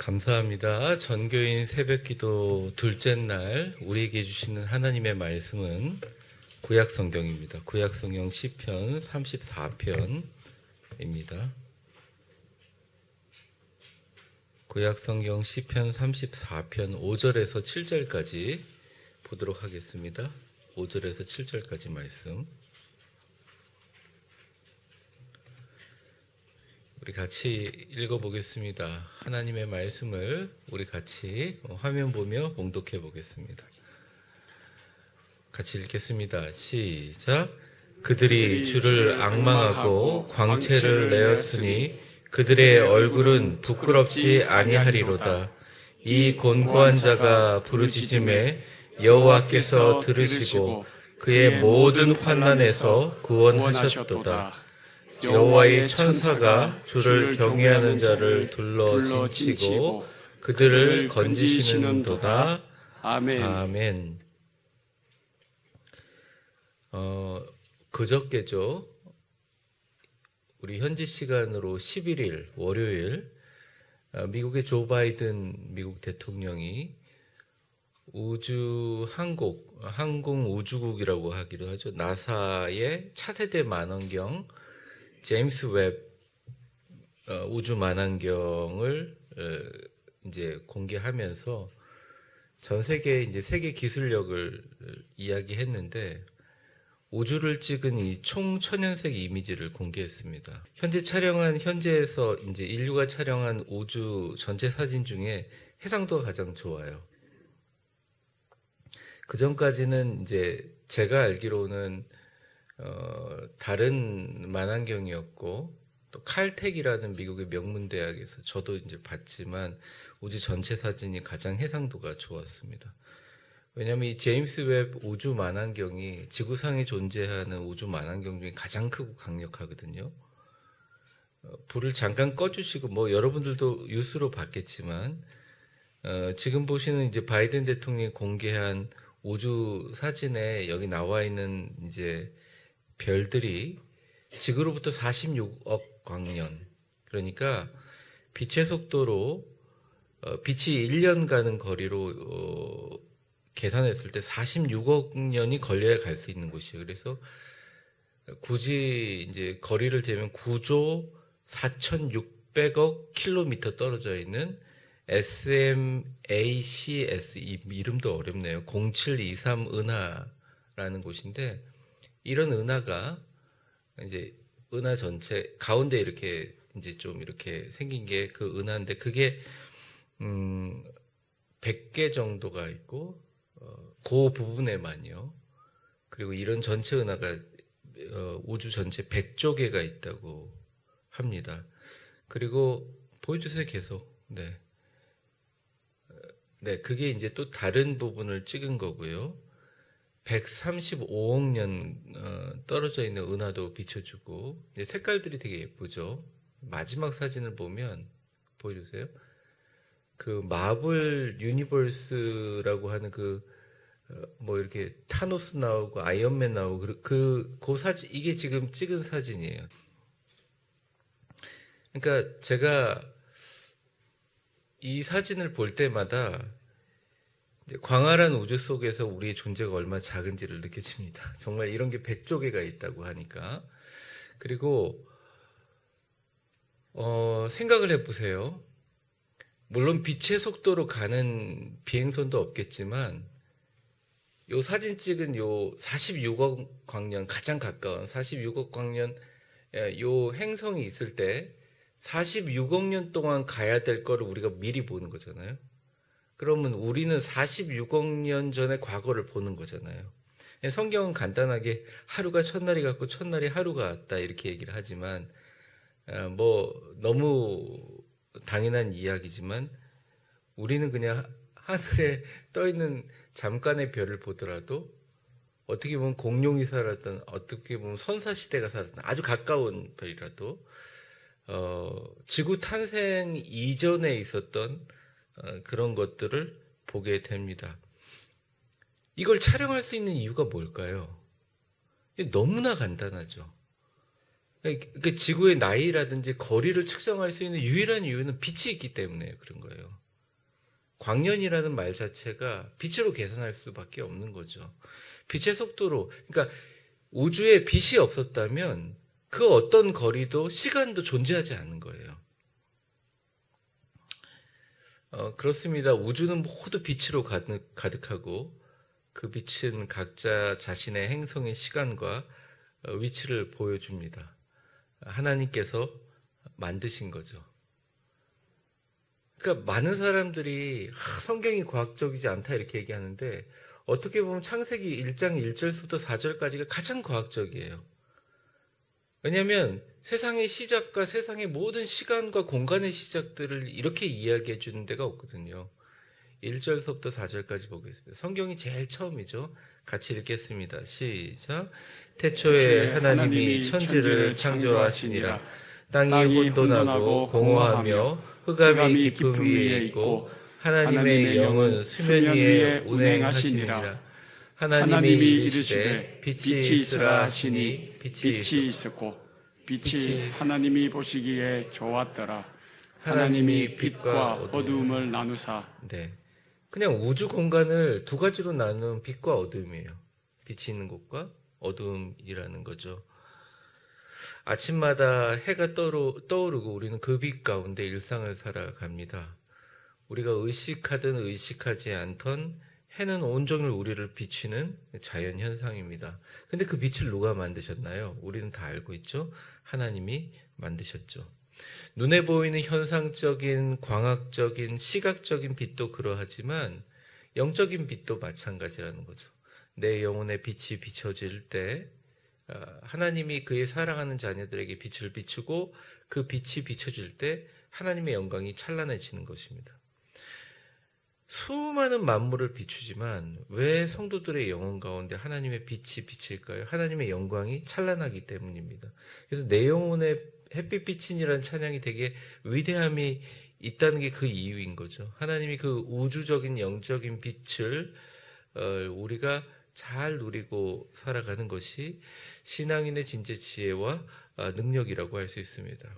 감사합니다. 전교인 새벽기도 둘째 날 우리에게 주시는 하나님의 말씀은 구약성경입니다. 구약성경 시편 34편입니다. 구약성경 시편 34편 5절에서 7절까지 보도록 하겠습니다. 5절에서 7절까지 말씀. 우리 같이 읽어보겠습니다. 하나님의 말씀을 우리 같이 화면 보며 봉독해 보겠습니다. 같이 읽겠습니다. 시작. 그들이 주를 앙망하고 광채를 내었으니 그들의 얼굴은 부끄럽지 아니하리로다. 이 곤고한 자가 부르짖음에 여호와께서 들으시고 그의 모든 환난에서 구원하셨도다. 여호와의 천사가 주를 경외하는 자를 둘러 진치고 그들을 건지시는도다. 아멘. 그저께죠. 우리 현지 시간으로 11일 월요일 미국의 조 바이든 미국 대통령이 항공우주국이라고 하기도 하죠. 나사의 차세대 만원경 제임스 웹 우주 만환경을 이제 공개하면서 전 세계 이제 세계 기술력을 이야기했는데 우주를 찍은 이 총천연색 이미지를 공개했습니다. 현재에서 이제 인류가 촬영한 우주 전체 사진 중에 해상도가 가장 좋아요. 그 전까지는 이제 제가 알기로는 다른 만환경이었고 또 칼텍이라는 미국의 명문 대학에서 저도 이제 봤지만 우주 전체 사진이 가장 해상도가 좋았습니다. 왜냐하면 이 제임스 웹 우주 만환경이 지구상에 존재하는 우주 만환경 중에 가장 크고 강력하거든요. 불을 잠깐 꺼주시고 뭐 여러분들도 뉴스로 봤겠지만 지금 보시는 이제 바이든 대통령이 공개한 우주 사진에 여기 나와 있는 이제 별들이 지구로부터 46억 광년, 그러니까 빛의 속도로 빛이 1년 가는 거리로 계산했을 때 46억 년이 걸려야 갈 수 있는 곳이에요. 그래서 굳이 이제 거리를 재면 9조 4,600억 킬로미터 떨어져 있는 SMACS, 이 이름도 어렵네요. 0723 은하라는 곳인데, 이런 은하가 이제 은하 전체 가운데 이렇게 이제 좀 이렇게 생긴 게 그 은하인데, 그게 100개 정도가 있고 그 부분에만요. 그리고 이런 전체 은하가 우주 전체 100조 개가 있다고 합니다. 그리고 보여주세요, 계속. 네, 그게 이제 또 다른 부분을 찍은 거고요. 135억 년 떨어져 있는 은하도 비춰주고, 색깔들이 되게 예쁘죠. 마지막 사진을 보면 보여주세요. 그 마블 유니버스라고 하는 뭐 이렇게 타노스 나오고 아이언맨 나오고 그 사진, 이게 지금 찍은 사진이에요. 그러니까 제가 이 사진을 볼 때마다 광활한 우주 속에서 우리의 존재가 얼마나 작은지를 느껴집니다. 정말 이런 게 100조 개가 있다고 하니까. 그리고 생각을 해보세요. 물론 빛의 속도로 가는 비행선도 없겠지만 요 사진 찍은 요 46억 광년, 가장 가까운 46억 광년 요 행성이 있을 때 46억 년 동안 가야 될 거를 우리가 미리 보는 거잖아요. 그러면 우리는 46억 년 전의 과거를 보는 거잖아요. 성경은 간단하게 하루가 첫날이 같고 첫날이 하루가 같다 이렇게 얘기를 하지만 뭐 너무 당연한 이야기지만 우리는 그냥 하늘에 떠있는 잠깐의 별을 보더라도 어떻게 보면 공룡이 살았던, 어떻게 보면 선사시대가 살았던 아주 가까운 별이라도 지구 탄생 이전에 있었던 그런 것들을 보게 됩니다. 이걸 촬영할 수 있는 이유가 뭘까요? 너무나 간단하죠. 그러니까 지구의 나이라든지 거리를 측정할 수 있는 유일한 이유는 빛이 있기 때문에 그런 거예요. 광년이라는 말 자체가 빛으로 계산할 수밖에 없는 거죠. 빛의 속도로, 그러니까 우주에 빛이 없었다면 그 어떤 거리도 시간도 존재하지 않는 거예요. 그렇습니다. 우주는 모두 빛으로 가득하고 그 빛은 각자 자신의 행성의 시간과 위치를 보여줍니다. 하나님께서 만드신 거죠. 그러니까 많은 사람들이 성경이 과학적이지 않다 이렇게 얘기하는데 어떻게 보면 창세기 1장 1절부터 4절까지가 가장 과학적이에요. 왜냐하면 세상의 시작과 세상의 모든 시간과 공간의 시작들을 이렇게 이야기해 주는 데가 없거든요. 1절부터 4절까지 보겠습니다. 성경이 제일 처음이죠. 같이 읽겠습니다. 시작. 태초에 하나님이 천지를 창조하시니라. 땅이 혼돈하고 공허하며 흑암이 깊음 위에 있고 하나님의 영은 수면 위에 운행하시니라. 하나님이 이르시되 빛이 있으라 하시니 빛이 있었고 빛이 하나님이 보시기에 좋았더라. 하나님이 빛과 어두움을 나누사. 네, 그냥 우주 공간을 두 가지로 나눈 빛과 어둠이에요. 빛이 있는 곳과 어둠이라는 거죠. 아침마다 해가 떠오르고 우리는 그 빛 가운데 일상을 살아갑니다. 우리가 의식하든 의식하지 않던 해는 온종일 우리를 비추는 자연 현상입니다. 근데 그 빛을 누가 만드셨나요? 우리는 다 알고 있죠? 하나님이 만드셨죠. 눈에 보이는 현상적인, 광학적인, 시각적인 빛도 그러하지만 영적인 빛도 마찬가지라는 거죠. 내 영혼의 빛이 비춰질 때 하나님이 그의 사랑하는 자녀들에게 빛을 비추고 그 빛이 비춰질 때 하나님의 영광이 찬란해지는 것입니다. 수많은 만물을 비추지만 왜 성도들의 영혼 가운데 하나님의 빛이 비칠까요? 하나님의 영광이 찬란하기 때문입니다. 그래서 내 영혼의 햇빛 비친이라는 찬양이 되게 위대함이 있다는 게 그 이유인 거죠. 하나님이 그 우주적인 영적인 빛을 우리가 잘 누리고 살아가는 것이 신앙인의 진짜 지혜와 능력이라고 할 수 있습니다.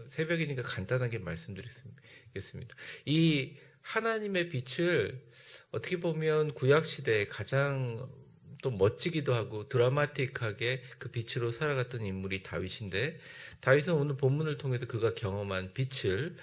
새벽이니까 간단하게 말씀드리겠습니다. 이 하나님의 빛을 어떻게 보면 구약시대에 가장 또 멋지기도 하고 드라마틱하게 그 빛으로 살아갔던 인물이 다윗인데, 다윗은 오늘 본문을 통해서 그가 경험한 빛을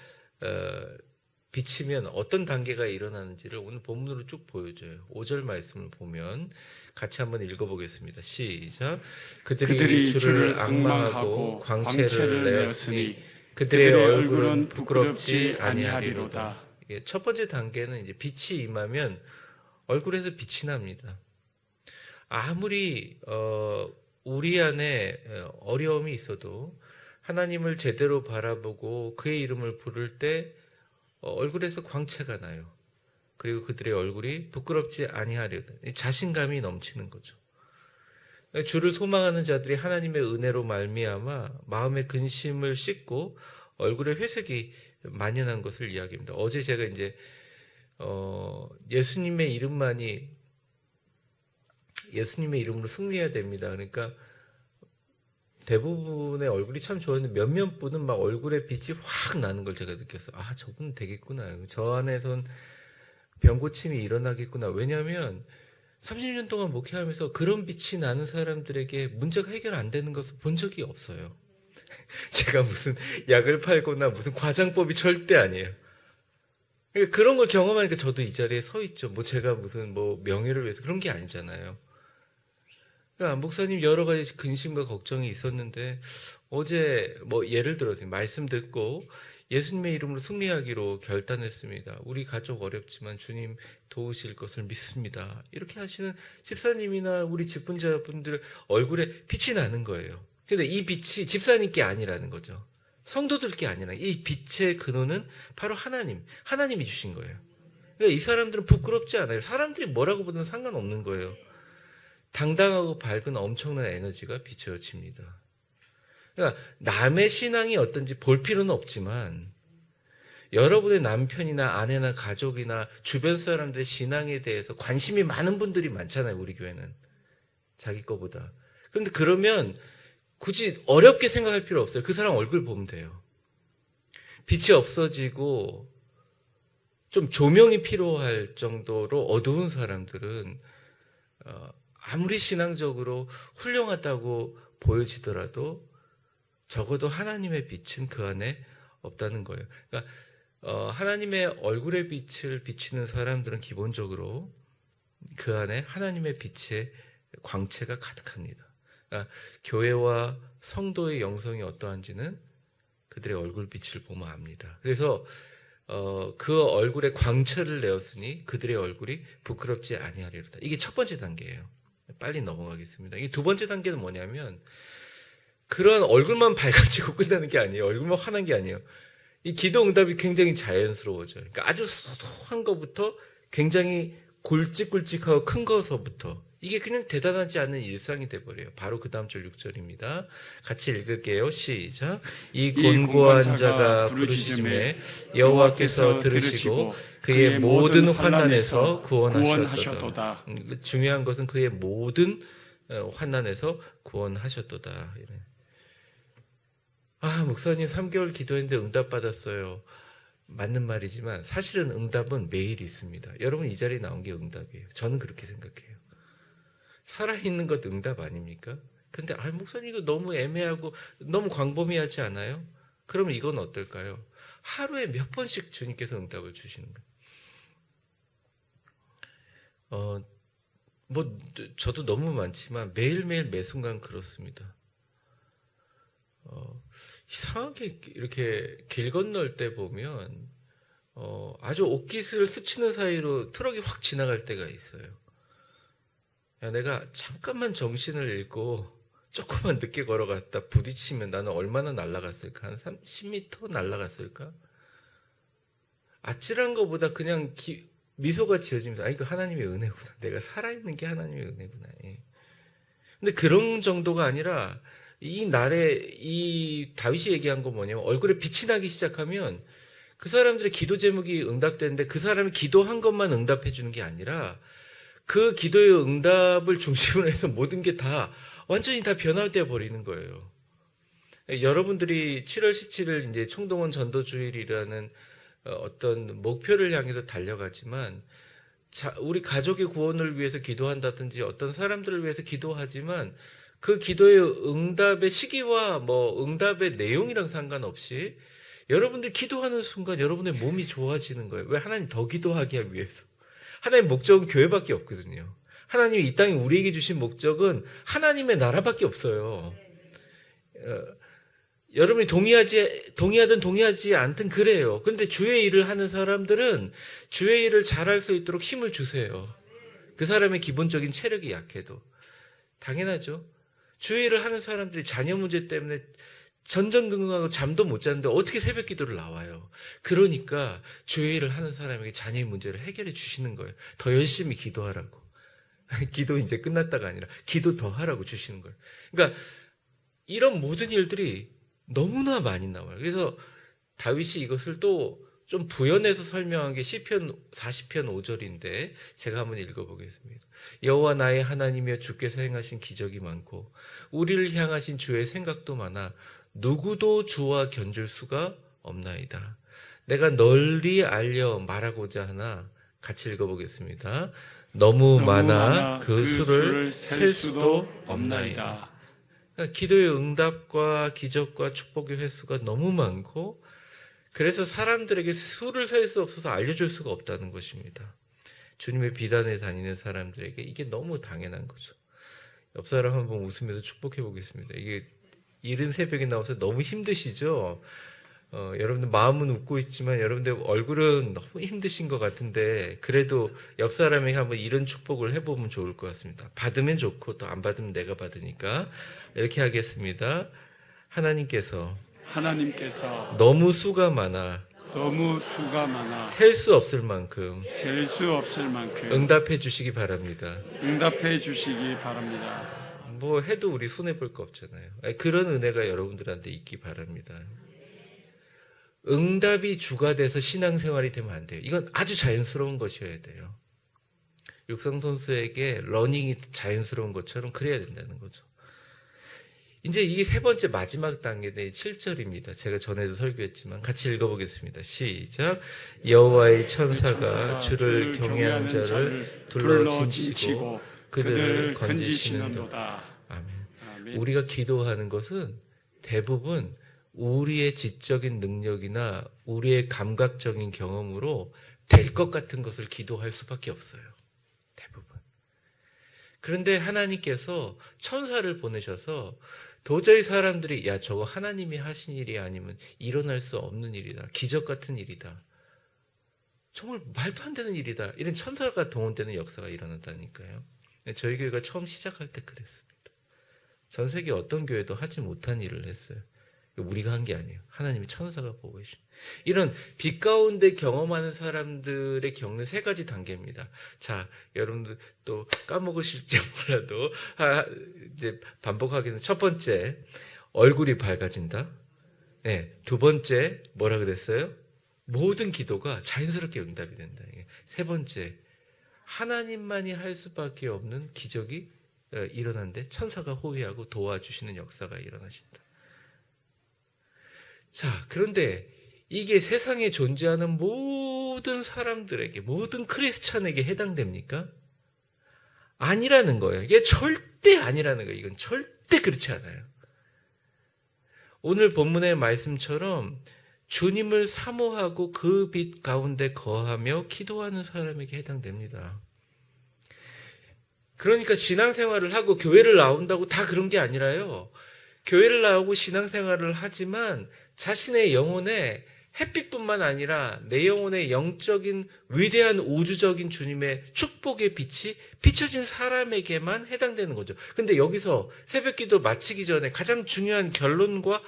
비치면 어떤 단계가 일어나는지를 오늘 본문으로 쭉 보여줘요. 5절 말씀을 보면 같이 한번 읽어보겠습니다. 시작. 그들이 주를 앙망하고 광채를 내었으니 그들의 얼굴은 부끄럽지 아니하리로다. 첫 번째 단계는 이제 빛이 임하면 얼굴에서 빛이 납니다. 아무리 우리 안에 어려움이 있어도 하나님을 제대로 바라보고 그의 이름을 부를 때 얼굴에서 광채가 나요. 그리고 그들의 얼굴이 부끄럽지 아니하리로다. 자신감이 넘치는 거죠. 주를 소망하는 자들이 하나님의 은혜로 말미암아 마음의 근심을 씻고 얼굴에 회색이 만연한 것을 이야기합니다. 어제 제가 이제 예수님의 이름으로 승리해야 됩니다. 그러니까 대부분의 얼굴이 참 좋았는데 몇몇 분은 막 얼굴에 빛이 확 나는 걸 제가 느꼈어요. 아, 저분은 되겠구나. 저 안에선 병고침이 일어나겠구나. 왜냐하면 30년 동안 목회하면서 그런 빛이 나는 사람들에게 문제가 해결 안 되는 것을 본 적이 없어요. 제가 무슨 약을 팔거나 무슨 과장법이 절대 아니에요. 그러니까 그런 걸 경험하니까 저도 이 자리에 서 있죠. 뭐 제가 무슨 뭐 명예를 위해서 그런 게 아니잖아요. 그러니까 목사님 여러 가지 근심과 걱정이 있었는데 어제 뭐 예를 들어서 말씀 듣고 예수님의 이름으로 승리하기로 결단했습니다. 우리 가족 어렵지만 주님 도우실 것을 믿습니다. 이렇게 하시는 집사님이나 우리 직분자분들 얼굴에 빛이 나는 거예요. 근데 이 빛이 집사님께 아니라는 거죠. 성도들께 아니라 이 빛의 근원은 바로 하나님이 주신 거예요. 그러니까 이 사람들은 부끄럽지 않아요. 사람들이 뭐라고 보든 상관없는 거예요. 당당하고 밝은 엄청난 에너지가 비춰집니다. 그러니까 남의 신앙이 어떤지 볼 필요는 없지만 여러분의 남편이나 아내나 가족이나 주변 사람들의 신앙에 대해서 관심이 많은 분들이 많잖아요. 우리 교회는 자기 거보다. 그런데 그러면 굳이 어렵게 생각할 필요 없어요. 그 사람 얼굴 보면 돼요. 빛이 없어지고 좀 조명이 필요할 정도로 어두운 사람들은 아무리 신앙적으로 훌륭하다고 보여지더라도 적어도 하나님의 빛은 그 안에 없다는 거예요. 그러니까 하나님의 얼굴의 빛을 비치는 사람들은 기본적으로 그 안에 하나님의 빛의 광채가 가득합니다. 그러니까 교회와 성도의 영성이 어떠한지는 그들의 얼굴빛을 보면 압니다. 그래서 그 얼굴에 광채를 내었으니 그들의 얼굴이 부끄럽지 아니하리로다. 이게 첫 번째 단계예요. 빨리 넘어가겠습니다. 이게 두 번째 단계는 뭐냐면 그런 얼굴만 밝아지고 끝나는 게 아니에요. 얼굴만 환한 게 아니에요. 이 기도 응답이 굉장히 자연스러워져요. 그러니까 아주 소소한 것부터 굉장히 굵직굵직하고 큰 것서부터 이게 그냥 대단하지 않은 일상이 돼버려요. 바로 그 다음 절 6절입니다. 같이 읽을게요. 시작. 이 곤고한 자가 부르짖음에 여호와께서 들으시고 그의 모든 환난에서 구원하셨도다. 중요한 것은 그의 모든 환난에서 구원하셨도다. 목사님 3개월 기도했는데 응답받았어요. 맞는 말이지만 사실은 응답은 매일 있습니다. 여러분 이 자리에 나온 게 응답이에요. 저는 그렇게 생각해요. 살아있는 것 응답 아닙니까? 근데 목사님 이거 너무 애매하고 너무 광범위하지 않아요? 그러면 이건 어떨까요? 하루에 몇 번씩 주님께서 응답을 주시는 거예요. 저도 너무 많지만 매일매일 매 순간 그렇습니다. 이상하게 이렇게 길 건널 때 보면 아주 옷깃을 스치는 사이로 트럭이 확 지나갈 때가 있어요. 야, 내가 잠깐만 정신을 잃고 조금만 늦게 걸어갔다 부딪히면 나는 얼마나 날아갔을까? 한 10m 날아갔을까? 아찔한 것보다 그냥 미소가 지어지면서 이거 하나님의 은혜구나. 내가 살아있는 게 하나님의 은혜구나. 예. 근데 그런 정도가 아니라 이 날에 이 다윗이 얘기한 건 뭐냐면 얼굴에 빛이 나기 시작하면 그 사람들의 기도 제목이 응답되는데 그 사람이 기도한 것만 응답해 주는 게 아니라 그 기도의 응답을 중심으로 해서 모든 게 다 완전히 다 변화되어 버리는 거예요. 여러분들이 7월 17일 이제 총동원 전도주일이라는 어떤 목표를 향해서 달려가지만 우리 가족의 구원을 위해서 기도한다든지 어떤 사람들을 위해서 기도하지만 그 기도의 응답의 시기와 응답의 내용이랑 상관없이 여러분들이 기도하는 순간 여러분의 몸이 좋아지는 거예요. 왜? 하나님 더 기도하게 하기 위해서. 하나님 목적은 교회밖에 없거든요. 하나님이 이 땅에 우리에게 주신 목적은 하나님의 나라밖에 없어요. 여러분이 동의하든 동의하지 않든 그래요. 그런데 주의 일을 하는 사람들은 주의 일을 잘할 수 있도록 힘을 주세요. 그 사람의 기본적인 체력이 약해도. 당연하죠. 주의 일을 하는 사람들이 자녀 문제 때문에 전전긍긍하고 잠도 못 자는데 어떻게 새벽 기도를 나와요. 그러니까 주의 일을 하는 사람에게 자녀의 문제를 해결해 주시는 거예요. 더 열심히 기도하라고. 기도 이제 끝났다가 아니라 기도 더 하라고 주시는 거예요. 그러니까 이런 모든 일들이 너무나 많이 나와요. 그래서 다윗이 이것을 또 좀 부연해서 설명한 게 시편 40편 5절인데 제가 한번 읽어보겠습니다. 여호와 나의 하나님이여 주께서 행하신 기적이 많고 우리를 향하신 주의 생각도 많아 누구도 주와 견줄 수가 없나이다. 내가 널리 알려 말하고자 하나 같이 읽어보겠습니다. 너무 많아 그 수를 셀 수도 없나이다. 그러니까 기도의 응답과 기적과 축복의 횟수가 너무 많고 그래서 사람들에게 수를 셀 수 없어서 알려줄 수가 없다는 것입니다. 주님의 비단에 다니는 사람들에게 이게 너무 당연한 거죠. 옆 사람 한번 웃으면서 축복해 보겠습니다. 이게 이른 새벽에 나와서 너무 힘드시죠? 여러분들 마음은 웃고 있지만 여러분들 얼굴은 너무 힘드신 것 같은데 그래도 옆 사람에게 한번 이런 축복을 해보면 좋을 것 같습니다. 받으면 좋고 또 안 받으면 내가 받으니까 이렇게 하겠습니다. 하나님께서 너무 수가 많아 셀 수 없을 만큼 응답해 주시기 바랍니다. 해도 우리 손해 볼 거 없잖아요. 그런 은혜가 여러분들한테 있기 바랍니다. 응답이 주가 돼서 신앙생활이 되면 안 돼요. 이건 아주 자연스러운 것이어야 돼요. 육상 선수에게 러닝이 자연스러운 것처럼 그래야 된다는 거죠. 이제 이게 세 번째 마지막 단계의 7절입니다. 제가 전에도 설교했지만 같이 읽어보겠습니다. 시작. 여호와의 천사가 주를 경외하는 자를 둘러 진치고 그들을 건지시는도다. 아멘. 아멘. 우리가 기도하는 것은 대부분 우리의 지적인 능력이나 우리의 감각적인 경험으로 될 것 같은 것을 기도할 수밖에 없어요. 대부분. 그런데 하나님께서 천사를 보내셔서 도저히 사람들이 야 저거 하나님이 하신 일이 아니면 일어날 수 없는 일이다. 기적 같은 일이다. 정말 말도 안 되는 일이다. 이런 천사가 동원되는 역사가 일어났다니까요. 저희 교회가 처음 시작할 때 그랬습니다. 전 세계 어떤 교회도 하지 못한 일을 했어요. 우리가 한 게 아니에요. 하나님이 천사가 보고 계십니다. 이런 빛 가운데 경험하는 사람들의 겪는 세 가지 단계입니다. 자, 여러분들 또 까먹으실지 몰라도 이제 반복하기는 첫 번째 얼굴이 밝아진다. 네, 두 번째 뭐라 그랬어요? 모든 기도가 자연스럽게 응답이 된다. 세 번째 하나님만이 할 수밖에 없는 기적이 일어난데 천사가 호위하고 도와주시는 역사가 일어나신다. 자, 그런데 이게 세상에 존재하는 모든 사람들에게, 모든 크리스찬에게 해당됩니까? 아니라는 거예요. 이게 절대 아니라는 거예요. 이건 절대 그렇지 않아요. 오늘 본문의 말씀처럼 주님을 사모하고 그 빛 가운데 거하며 기도하는 사람에게 해당됩니다. 그러니까 신앙생활을 하고 교회를 나온다고 다 그런 게 아니라요. 교회를 나오고 신앙생활을 하지만 자신의 영혼에 햇빛뿐만 아니라 내 영혼의 영적인 위대한 우주적인 주님의 축복의 빛이 비춰진 사람에게만 해당되는 거죠. 근데 여기서 새벽기도 마치기 전에 가장 중요한 결론과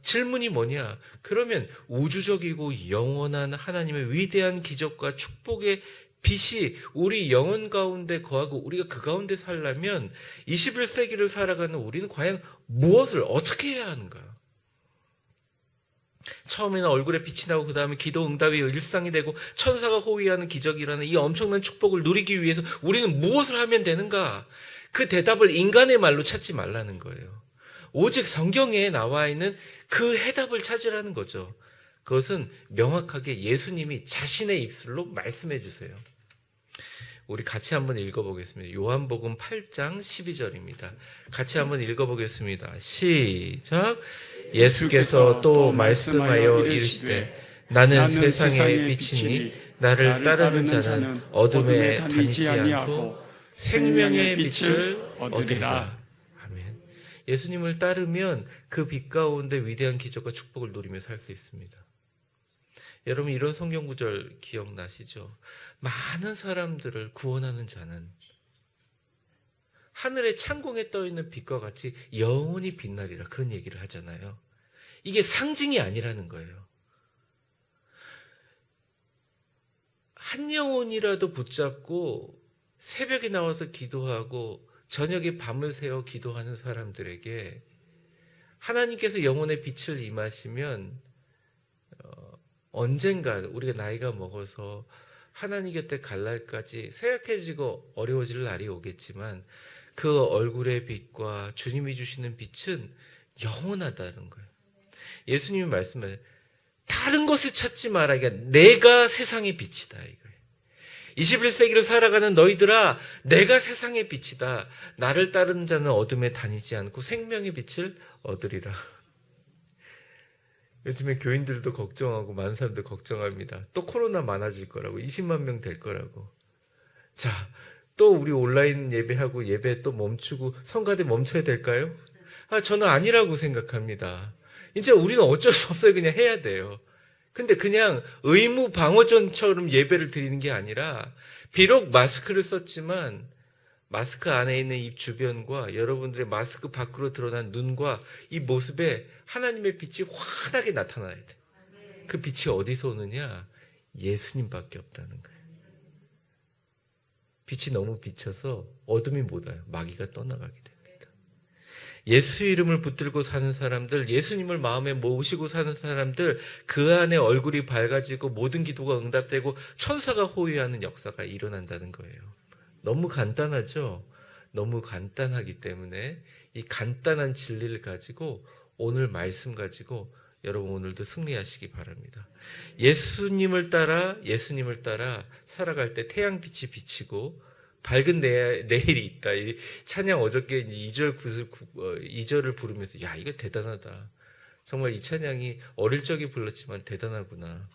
질문이 뭐냐? 그러면 우주적이고 영원한 하나님의 위대한 기적과 축복의 빛이 우리 영혼 가운데 거하고 우리가 그 가운데 살려면 21세기를 살아가는 우리는 과연 무엇을 어떻게 해야 하는가? 처음에는 얼굴에 빛이 나고 그 다음에 기도 응답이 일상이 되고 천사가 호위하는 기적이라는 이 엄청난 축복을 누리기 위해서 우리는 무엇을 하면 되는가? 그 대답을 인간의 말로 찾지 말라는 거예요. 오직 성경에 나와 있는 그 해답을 찾으라는 거죠. 그것은 명확하게 예수님이 자신의 입술로 말씀해 주세요. 우리 같이 한번 읽어보겠습니다. 요한복음 8장 12절입니다. 같이 한번 읽어보겠습니다. 시작. 예수께서 또 말씀하여 이르시되 나는 세상의 빛이니 나를 따르는 자는 어둠에 다니지 않고 생명의 빛을 얻으리라. 아멘. 예수님을 따르면 그 빛 가운데 위대한 기적과 축복을 누리며 살 수 있습니다. 여러분 이런 성경 구절 기억나시죠? 많은 사람들을 구원하는 자는 하늘의 창공에 떠있는 빛과 같이 영원히 빛나리라 그런 얘기를 하잖아요. 이게 상징이 아니라는 거예요. 한 영혼이라도 붙잡고 새벽에 나와서 기도하고 저녁에 밤을 새워 기도하는 사람들에게 하나님께서 영혼의 빛을 임하시면 언젠가 우리가 나이가 먹어서 하나님 곁에 갈 날까지 쇠약해지고 어려워질 날이 오겠지만 그 얼굴의 빛과 주님이 주시는 빛은 영원하다는 거예요. 예수님이 말씀하세요. 다른 것을 찾지 마라. 그러니까 내가 세상의 빛이다. 이거예요. 21세기를 살아가는 너희들아, 내가 세상의 빛이다. 나를 따르는 자는 어둠에 다니지 않고 생명의 빛을 얻으리라. 요즘에 교인들도 걱정하고 많은 사람들 걱정합니다. 또 코로나 많아질 거라고 20만 명 될 거라고. 자, 또 우리 온라인 예배하고 예배 또 멈추고 성가대 멈춰야 될까요? 저는 아니라고 생각합니다. 이제 우리는 어쩔 수 없어요. 그냥 해야 돼요. 근데 그냥 의무 방어전처럼 예배를 드리는 게 아니라 비록 마스크를 썼지만 마스크 안에 있는 입 주변과 여러분들의 마스크 밖으로 드러난 눈과 이 모습에 하나님의 빛이 환하게 나타나야 돼. 그 빛이 어디서 오느냐? 예수님밖에 없다는 거예요. 빛이 너무 비쳐서 어둠이 못 와요. 마귀가 떠나가게 됩니다. 예수 이름을 붙들고 사는 사람들, 예수님을 마음에 모시고 사는 사람들, 그 안에 얼굴이 밝아지고 모든 기도가 응답되고 천사가 호위하는 역사가 일어난다는 거예요. 너무 간단하죠? 너무 간단하기 때문에 이 간단한 진리를 가지고 오늘 말씀 가지고 여러분 오늘도 승리하시기 바랍니다. 예수님을 따라 살아갈 때 태양빛이 비치고 밝은 내일이 있다. 이 찬양 어저께 2절을 부르면서 야, 이거 대단하다. 정말 이 찬양이 어릴 적에 불렀지만 대단하구나.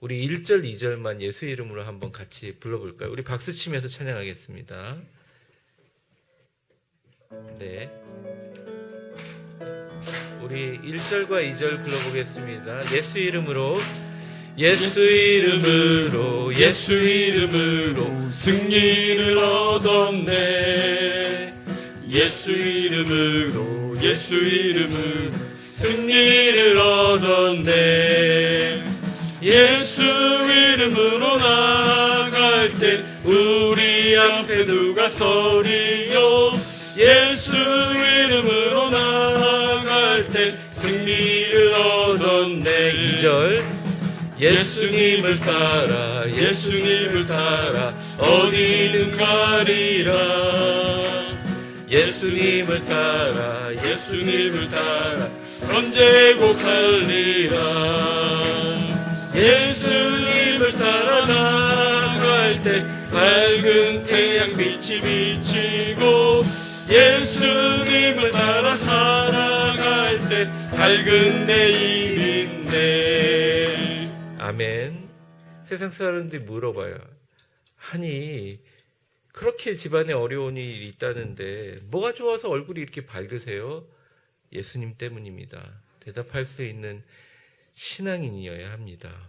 우리 1절, 2절만 예수 이름으로 한번 같이 불러볼까요? 우리 박수 치면서 찬양하겠습니다. 네. 우리 1절과 2절 불러보겠습니다. 예수 이름으로 승리를 얻었네. 예수 이름으로 승리를 얻었네. 예수 이름으로 나아갈 때 우리 앞에 누가 서리요. 예수 이름으로 나아갈 때 승리를 얻었네. 2절 예수님을 따라 어디든 가리라. 예수님을 따라 언제고 살리라. 예수님을 따라 나갈 때 밝은 태양빛이 비치고 예수님을 따라 살아갈 때 밝은 내일인데. 아멘. 세상 사람들이 물어봐요. 아니 그렇게 집안에 어려운 일이 있다는데 뭐가 좋아서 얼굴이 이렇게 밝으세요? 예수님 때문입니다. 대답할 수 있는 신앙인이어야 합니다.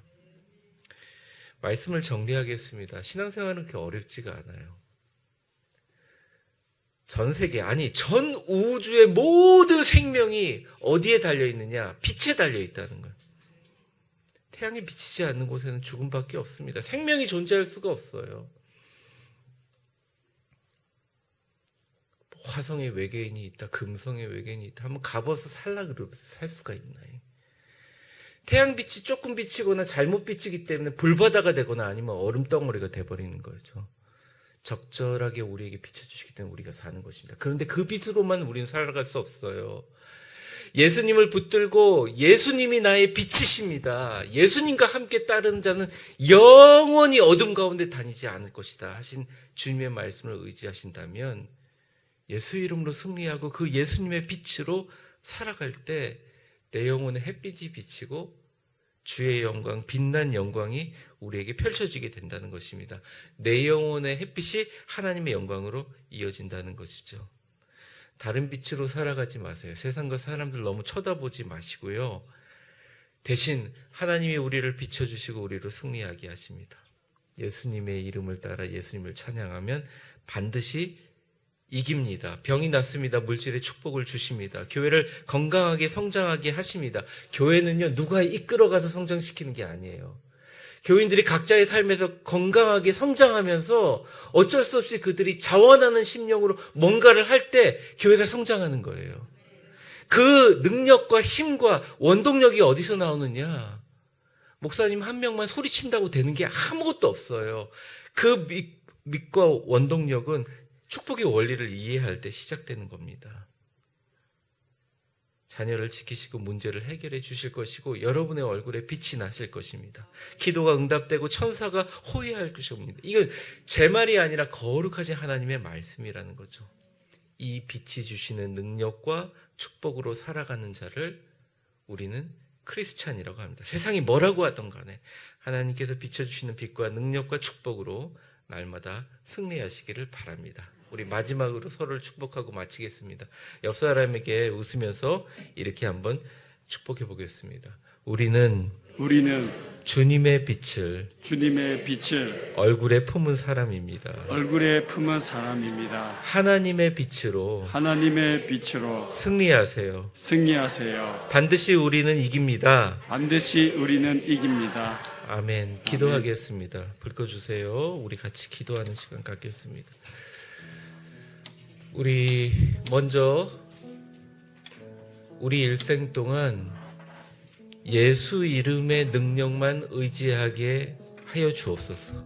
말씀을 정리하겠습니다. 신앙생활은 그렇게 어렵지가 않아요. 전 세계, 아니 전 우주의 모든 생명이 어디에 달려있느냐? 빛에 달려있다는 거예요. 태양이 비치지 않는 곳에는 죽음밖에 없습니다. 생명이 존재할 수가 없어요. 화성에 외계인이 있다, 금성에 외계인이 있다 한번 가봐서 살라 그러면 살 수가 있나요? 태양빛이 조금 비치거나 잘못 비치기 때문에 불바다가 되거나 아니면 얼음덩어리가 돼버리는 거죠. 적절하게 우리에게 비춰주시기 때문에 우리가 사는 것입니다. 그런데 그 빛으로만 우리는 살아갈 수 없어요. 예수님을 붙들고 예수님이 나의 빛이십니다. 예수님과 함께 따르는 자는 영원히 어둠 가운데 다니지 않을 것이다 하신 주님의 말씀을 의지하신다면 예수 이름으로 승리하고 그 예수님의 빛으로 살아갈 때 내 영혼의 햇빛이 비치고 주의 영광, 빛난 영광이 우리에게 펼쳐지게 된다는 것입니다. 내 영혼의 햇빛이 하나님의 영광으로 이어진다는 것이죠. 다른 빛으로 살아가지 마세요. 세상과 사람들 너무 쳐다보지 마시고요. 대신 하나님이 우리를 비춰주시고 우리로 승리하게 하십니다. 예수님의 이름을 따라 예수님을 찬양하면 반드시 이깁니다. 병이 낫습니다. 물질의 축복을 주십니다. 교회를 건강하게 성장하게 하십니다. 교회는요, 누가 이끌어가서 성장시키는 게 아니에요. 교인들이 각자의 삶에서 건강하게 성장하면서 어쩔 수 없이 그들이 자원하는 심령으로 뭔가를 할 때 교회가 성장하는 거예요. 그 능력과 힘과 원동력이 어디서 나오느냐? 목사님 한 명만 소리친다고 되는 게 아무것도 없어요. 그 믿과 원동력은 축복의 원리를 이해할 때 시작되는 겁니다. 자녀를 지키시고 문제를 해결해 주실 것이고 여러분의 얼굴에 빛이 나실 것입니다. 기도가 응답되고 천사가 호위할 것입니다. 이건 제 말이 아니라 거룩하신 하나님의 말씀이라는 거죠. 이 빛이 주시는 능력과 축복으로 살아가는 자를 우리는 크리스찬이라고 합니다. 세상이 뭐라고 하던 간에 하나님께서 비춰주시는 빛과 능력과 축복으로 날마다 승리하시기를 바랍니다. 우리 마지막으로 서로를 축복하고 마치겠습니다. 옆 사람에게 웃으면서 이렇게 한번 축복해 보겠습니다. 우리는 주님의 빛을 얼굴에 품은 사람입니다. 하나님의 빛으로 승리하세요. 반드시 우리는 이깁니다. 아멘. 기도하겠습니다. 불 꺼주세요. 우리 같이 기도하는 시간 갖겠습니다. 우리 먼저 우리 일생 동안 예수 이름의 능력만 의지하게 하여 주옵소서.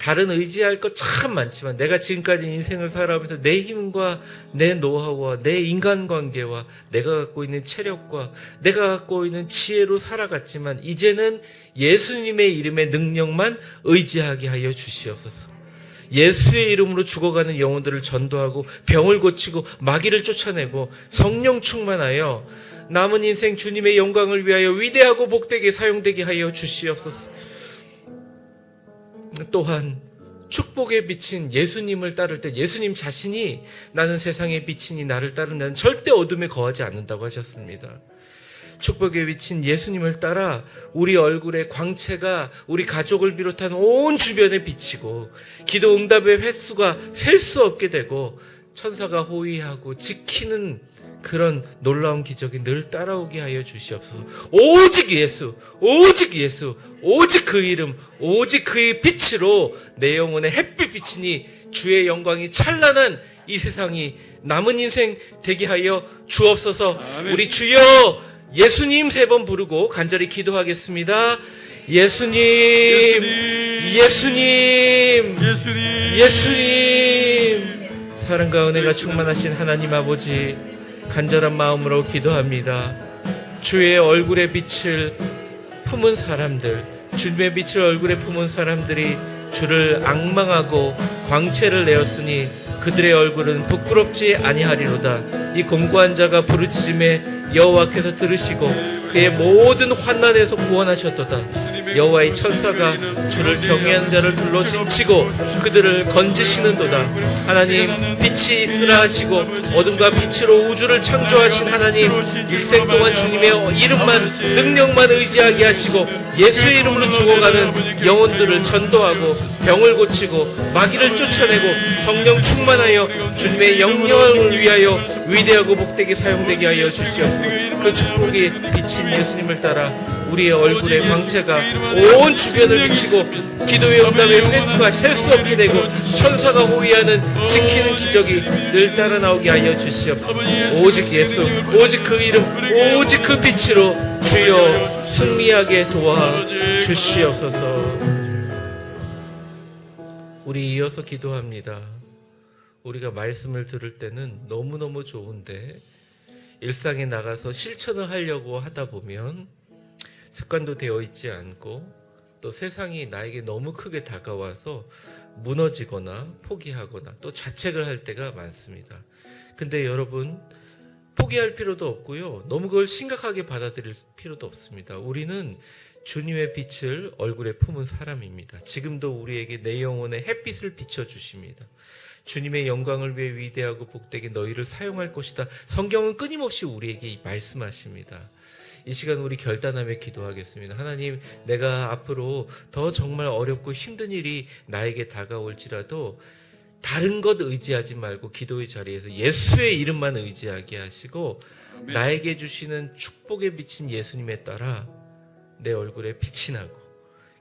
다른 의지할 것 참 많지만 내가 지금까지 인생을 살아가면서 내 힘과 내 노하우와 내 인간관계와 내가 갖고 있는 체력과 내가 갖고 있는 지혜로 살아갔지만 이제는 예수님의 이름의 능력만 의지하게 하여 주시옵소서. 예수의 이름으로 죽어가는 영혼들을 전도하고 병을 고치고 마귀를 쫓아내고 성령 충만하여 남은 인생 주님의 영광을 위하여 위대하고 복되게 사용되게 하여 주시옵소서. 또한 축복에 비친 예수님을 따를 때 예수님 자신이 나는 세상의 빛이니 나를 따른다는 절대 어둠에 거하지 않는다고 하셨습니다. 축복에 비친 예수님을 따라 우리 얼굴의 광채가 우리 가족을 비롯한 온 주변에 비치고 기도 응답의 횟수가 셀 수 없게 되고 천사가 호위하고 지키는 그런 놀라운 기적이 늘 따라오게 하여 주시옵소서. 오직 예수, 오직 예수, 오직 그 이름, 오직 그의 빛으로 내 영혼의 햇빛 비치니 주의 영광이 찬란한 이 세상이 남은 인생 되게 하여 주옵소서. 아멘. 우리 주여 예수님 3번 부르고 간절히 기도하겠습니다. 예수님, 예수님, 예수님, 예수님. 사랑과 은혜가 충만하신 하나님 아버지, 간절한 마음으로 기도합니다. 주의 얼굴의 빛을 품은 사람들, 주님의 빛을 얼굴에 품은 사람들이 주를 앙망하고 광채를 내었으니 그들의 얼굴은 부끄럽지 아니하리로다. 이 공고한 자가 부르짖음에 여호와께서 들으시고 그의 모든 환난에서 구원하셨도다. 여호와의 천사가 주를 경외하는 자를 둘러 진치고 그들을 건지시는도다. 하나님, 빛이 있으라 하시고 어둠과 빛으로 우주를 창조하신 하나님, 일생 동안 주님의 이름만 능력만 의지하게 하시고 예수의 이름으로 죽어가는 영혼들을 전도하고 병을 고치고 마귀를 쫓아내고 성령 충만하여 주님의 영광을 위하여 위대하고 복되게 사용되게 하여 주시옵소서. 그 축복이 비친 예수님을 따라 우리의 얼굴의 광채가 온 주변을 비치고 기도의 응답의 횟수가 셀 수 없게 되고 천사가 호위하는 지키는 기적이 늘 따라 나오게 하여 주시옵소서. 오직 예수, 오직 그 이름, 오직 그 빛으로 주여 승리하게 도와 주시옵소서. 우리 이어서 기도합니다. 우리가 말씀을 들을 때는 너무너무 좋은데 일상에 나가서 실천을 하려고 하다 보면 습관도 되어 있지 않고 또 세상이 나에게 너무 크게 다가와서 무너지거나 포기하거나 또 자책을 할 때가 많습니다. 근데 여러분, 포기할 필요도 없고요. 너무 그걸 심각하게 받아들일 필요도 없습니다. 우리는 주님의 빛을 얼굴에 품은 사람입니다. 지금도 우리에게 내 영혼의 햇빛을 비춰주십니다. 주님의 영광을 위해 위대하고 복되게 너희를 사용할 것이다. 성경은 끊임없이 우리에게 말씀하십니다. 이 시간 우리 결단하며 기도하겠습니다. 하나님, 내가 앞으로 더 정말 어렵고 힘든 일이 나에게 다가올지라도 다른 것 의지하지 말고 기도의 자리에서 예수의 이름만 의지하게 하시고 아멘. 나에게 주시는 축복에 비친 예수님에 따라 내 얼굴에 빛이 나고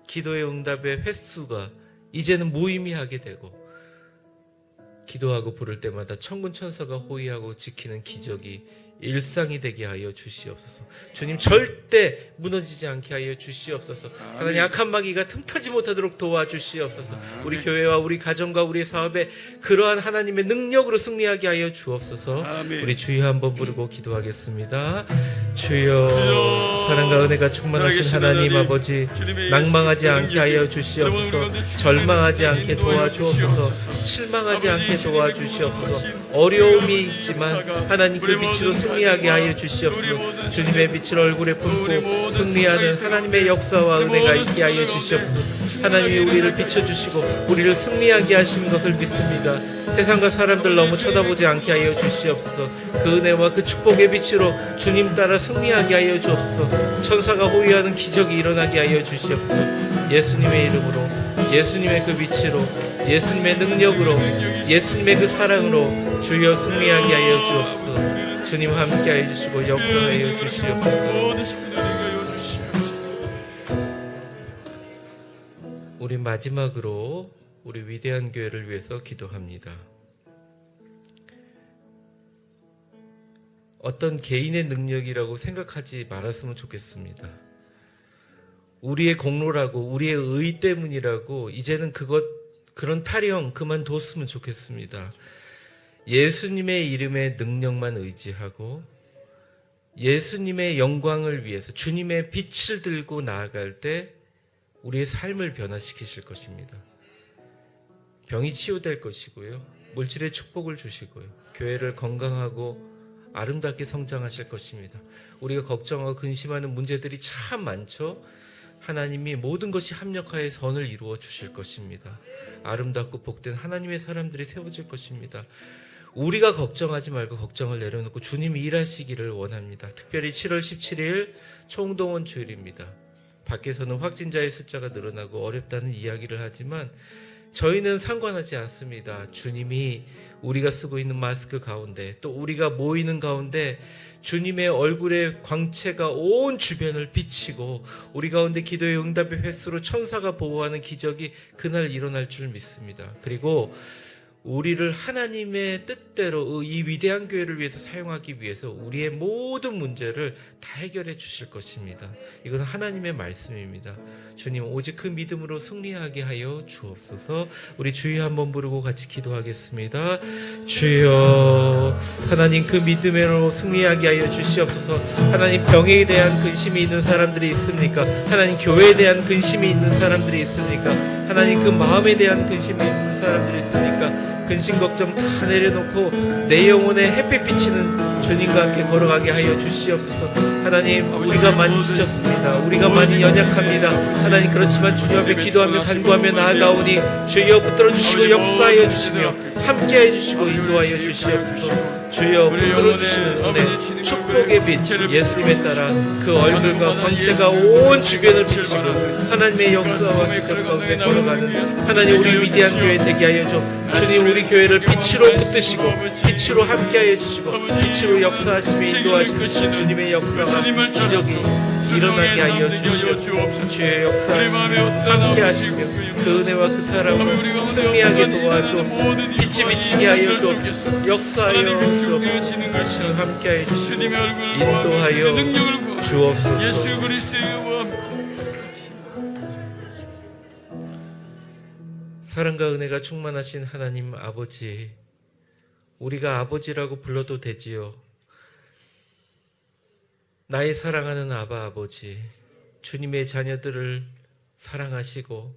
기도의 응답의 횟수가 이제는 무의미하게 되고 기도하고 부를 때마다 천군 천사가 호위하고 지키는 기적이 일상이 되게 하여 주시옵소서. 주님, 절대 무너지지 않게 하여 주시옵소서. 하나님, 악한 마귀가 틈타지 못하도록 도와주시옵소서. 우리 교회와 우리 가정과 우리 사업에 그러한 하나님의 능력으로 승리하게 하여 주옵소서. 아멘. 우리 주여 한번 부르고 기도하겠습니다. 주여, 사랑과 은혜가 충만하신 하나님 아버지, 낭망하지 않게 하여 주시옵소서. 절망하지 않게 도와주옵소서. 실망하지 않게 도와주시옵소서. 어려움이 있지만 하나님 그 빛으로 승리하게 하여 주시옵소서. 주님의 빛을 얼굴에 품고 승리하는 하나님의 역사와 은혜가 있게 하여 주시옵소서. 하나님이 우리를 비춰주시고 우리를 승리하게 하시는 것을 믿습니다. 세상과 사람들 너무 쳐다보지 않게 하여 주시옵소서. 그 은혜와 그 축복의 빛으로 주님 따라 승리하게 하여 주옵소서. 천사가 호위하는 기적이 일어나게 하여 주시옵소서. 예수님의 이름으로, 예수님의 그 빛으로, 예수님의 능력으로, 예수님의 그 사랑으로 주여 승리하게 하여 주옵소서. 주님 함께 하여 주시고 역사하여 주시옵소서. 우리 마지막으로 우리 위대한 교회를 위해서 기도합니다. 어떤 개인의 능력이라고 생각하지 말았으면 좋겠습니다. 우리의 공로라고, 우리의 의 때문이라고 이제는 그것 그런 타령 그만뒀으면 좋겠습니다. 예수님의 이름의 능력만 의지하고 예수님의 영광을 위해서 주님의 빛을 들고 나아갈 때 우리의 삶을 변화시키실 것입니다. 병이 치유될 것이고요. 물질의 축복을 주시고요. 교회를 건강하고 아름답게 성장하실 것입니다. 우리가 걱정하고 근심하는 문제들이 참 많죠. 하나님이 모든 것이 합력하여 선을 이루어 주실 것입니다. 아름답고 복된 하나님의 사람들이 세워질 것입니다. 우리가 걱정하지 말고 걱정을 내려놓고 주님이 일하시기를 원합니다. 특별히 7월 17일 총동원 주일입니다. 밖에서는 확진자의 숫자가 늘어나고 어렵다는 이야기를 하지만 저희는 상관하지 않습니다. 주님이 우리가 쓰고 있는 마스크 가운데 또 우리가 모이는 가운데 주님의 얼굴의 광채가 온 주변을 비치고 우리 가운데 기도의 응답의 횟수로 천사가 보호하는 기적이 그날 일어날 줄 믿습니다. 그리고 우리를 하나님의 뜻대로 이 위대한 교회를 위해서 사용하기 위해서 우리의 모든 문제를 다 해결해 주실 것입니다. 이건 하나님의 말씀입니다. 주님, 오직 그 믿음으로 승리하게 하여 주옵소서. 우리 주여 한번 부르고 같이 기도하겠습니다. 주여, 하나님 그 믿음으로 승리하게 하여 주시옵소서. 하나님, 병에 대한 근심이 있는 사람들이 있습니까? 하나님, 교회에 대한 근심이 있는 사람들이 있습니까? 하나님, 그 마음에 대한 근심이 있는 사람들이 있습니까? 근심 걱정 다 내려놓고 내 영혼에 햇빛 비치는 주님과 함께 걸어가게 하여 주시옵소서. 하나님, 우리가 많이 지쳤습니다. 우리가 많이 연약합니다. 하나님, 그렇지만 주님 앞에 기도하며 간구하며 나아가오니 주여 붙들어 주시고 역사하여 주시며 함께해 주시고 인도하여 주시옵소서. 주여 붙들어 주시는 은혜, 축복의 빛, 예수님에 따라 그 얼굴과 광채가 온 주변을 비치고 하나님의 역사와 기적 가운데 걸어가는 하나님, 우리 위대한 교회 되게 하여 줘. 주님, 우리 교회를 빛으로 붙드시고 빛으로 함께하여 주시고 빛으로 역사하시며 인도하시는 주님의 역사와 기적이 일어나게 하여 주시옵소서. 주의 역사하시며 함께하시며 그 은혜와 그 사랑으로 승리하게 도와주옵소서. 빛이 비치게 하여 주옵소서. 역사하여 주옵소서. 함께하여 주시고 인도하여 주옵소서. 사랑과 은혜가 충만하신 하나님 아버지, 우리가 아버지라고 불러도 되지요. 나의 사랑하는 아바 아버지, 주님의 자녀들을 사랑하시고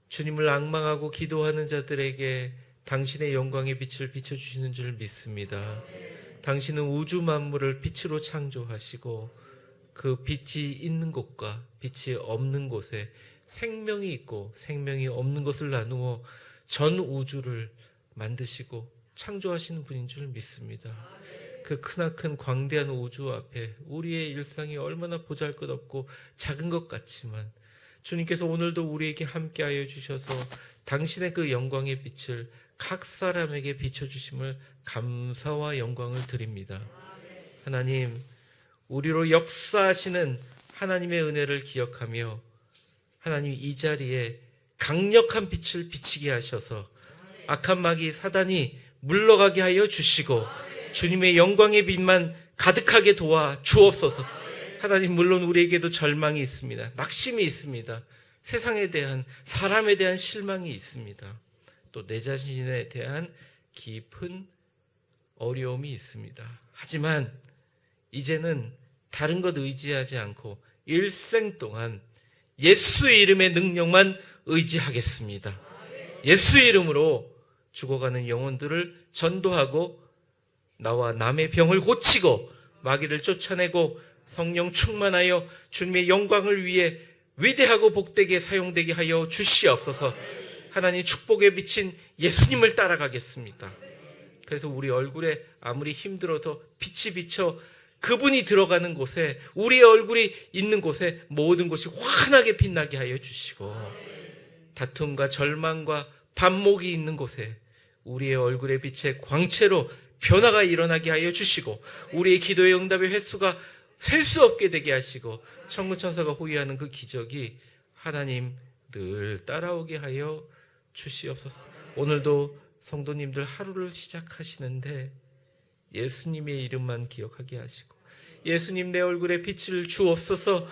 주님을 앙망하고 기도하는 자들에게 당신의 영광의 빛을 비춰주시는 줄 믿습니다. 당신은 우주 만물을 빛으로 창조하시고 그 빛이 있는 곳과 빛이 없는 곳에 생명이 있고 생명이 없는 것을 나누어 전 우주를 만드시고 창조하시는 분인 줄 믿습니다. 그 크나큰 광대한 우주 앞에 우리의 일상이 얼마나 보잘것없고 작은 것 같지만 주님께서 오늘도 우리에게 함께하여 주셔서 당신의 그 영광의 빛을 각 사람에게 비춰주심을 감사와 영광을 드립니다. 하나님, 우리로 역사하시는 하나님의 은혜를 기억하며 하나님, 이 자리에 강력한 빛을 비치게 하셔서 악한 마귀 사단이 물러가게 하여 주시고 주님의 영광의 빛만 가득하게 도와 주옵소서. 하나님, 물론 우리에게도 절망이 있습니다. 낙심이 있습니다. 세상에 대한, 사람에 대한 실망이 있습니다. 또 내 자신에 대한 깊은 어려움이 있습니다. 하지만 이제는 다른 것 의지하지 않고 일생 동안 예수 이름의 능력만 의지하겠습니다. 예수 이름으로 죽어가는 영혼들을 전도하고 나와 남의 병을 고치고 마귀를 쫓아내고 성령 충만하여 주님의 영광을 위해 위대하고 복되게 사용되게 하여 주시옵소서. 하나님, 축복에 비친 예수님을 따라가겠습니다. 그래서 우리 얼굴에 아무리 힘들어도 빛이 비쳐 그분이 들어가는 곳에, 우리의 얼굴이 있는 곳에 모든 곳이 환하게 빛나게 하여 주시고 다툼과 절망과 반목이 있는 곳에 우리의 얼굴의 빛의 광채로 변화가 일어나게 하여 주시고 우리의 기도의 응답의 횟수가 셀 수 없게 되게 하시고 천군 천사가 호위하는 그 기적이 하나님 늘 따라오게 하여 주시옵소서. 오늘도 성도님들 하루를 시작하시는데 예수님의 이름만 기억하게 하시고 예수님, 내 얼굴에 빛을 주옵소서.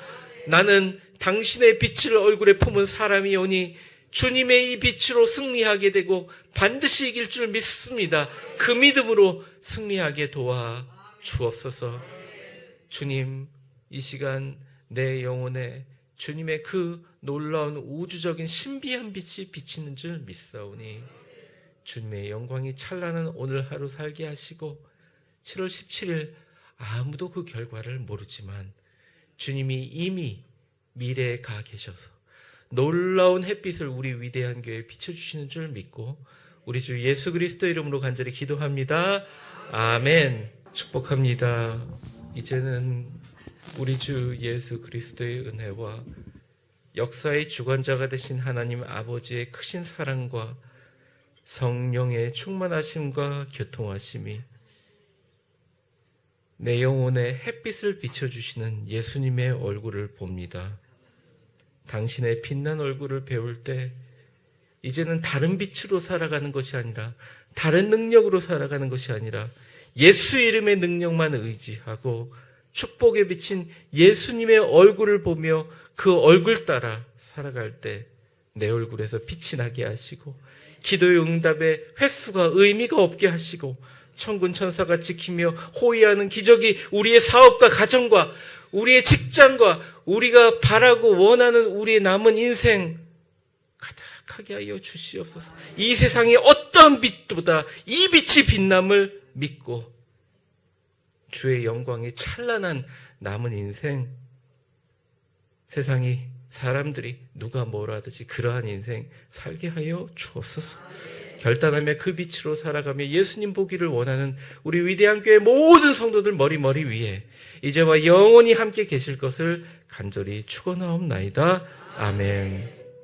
나는 당신의 빛을 얼굴에 품은 사람이오니 주님의 이 빛으로 승리하게 되고 반드시 이길 줄 믿습니다. 그 믿음으로 승리하게 도와 주옵소서. 주님, 이 시간 내 영혼에 주님의 그 놀라운 우주적인 신비한 빛이 비치는 줄 믿사오니 주님의 영광이 찬란한 오늘 하루 살게 하시고 7월 17일 아무도 그 결과를 모르지만 주님이 이미 미래에 가 계셔서 놀라운 햇빛을 우리 위대한 교회에 비춰주시는 줄 믿고 우리 주 예수 그리스도 이름으로 간절히 기도합니다. 아멘. 축복합니다. 이제는 우리 주 예수 그리스도의 은혜와 역사의 주관자가 되신 하나님 아버지의 크신 사랑과 성령의 충만하심과 교통하심이 내 영혼에 햇빛을 비춰주시는 예수님의 얼굴을 봅니다. 당신의 빛난 얼굴을 배울 때 이제는 다른 빛으로 살아가는 것이 아니라 다른 능력으로 살아가는 것이 아니라 예수 이름의 능력만 의지하고 축복에 비친 예수님의 얼굴을 보며 그 얼굴 따라 살아갈 때 내 얼굴에서 빛이 나게 하시고 기도의 응답에 횟수가 의미가 없게 하시고 천군 천사가 지키며 호위하는 기적이 우리의 사업과 가정과 우리의 직장과 우리가 바라고 원하는 우리의 남은 인생 가득하게 하여 주시옵소서. 이 세상의 어떠한 빛보다 이 빛이 빛남을 믿고 주의 영광이 찬란한 남은 인생, 세상이 사람들이 누가 뭐라 하듯이 그러한 인생 살게 하여 주옵소서. 결단하며 그 빛으로 살아가며 예수님 보기를 원하는 우리 위대한 교회 모든 성도들 머리 위에 이제와 영원히 함께 계실 것을 간절히 축원하옵나이다. 아멘.